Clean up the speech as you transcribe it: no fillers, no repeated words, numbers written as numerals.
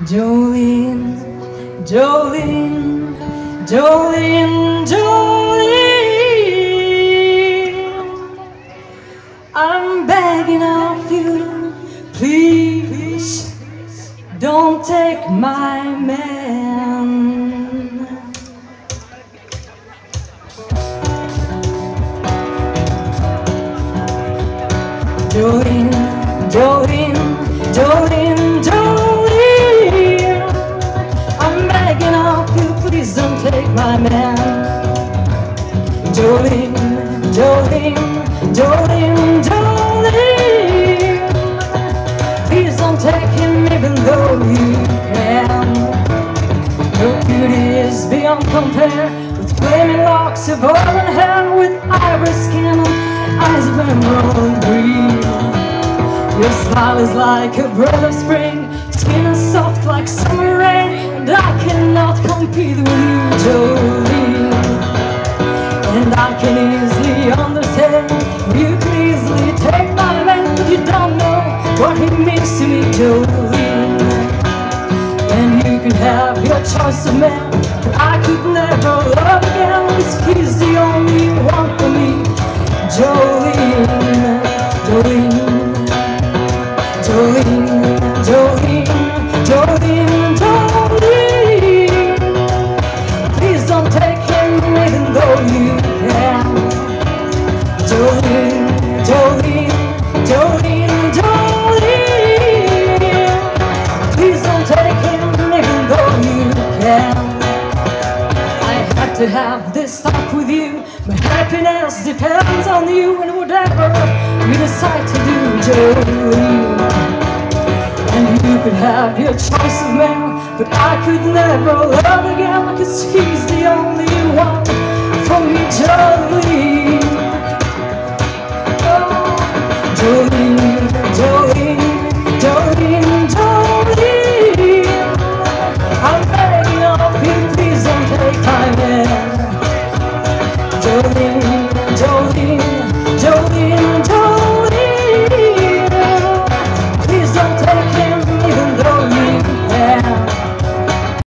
Jolene, Jolene, Jolene, Jolene, I'm begging of you, please don't take my man. Jolene, Jolene, Jolene, Jolene, I'm begging of you, please don't take my man. Jolene, Jolene, Jolene, Jolene, please don't take him even though you can. Your beauty is beyond compare, with flaming locks of auburn hair, with ivory skin and eyes of emerald green. Your smile is like a breath of spring, skin is soft like summer rain, and I cannot compete with you, Jolene. And I can easily understand, you can easily take my man, but you don't know what he means to me, Jolene. And you can have your choice of man, but I could never love again, because he's the only one for me, Jolene, Jolene, Jolene, Jolene, Jolene, Jolene. Please don't take him even though you can. Jolene, Jolene, Jolene, Jolene. Please don't take him even though you can. I had to have this talk with you. My happiness depends on you, and whatever you decide to do, Jolene. And you could have your choice of man, but I could never love again, because he's the only one.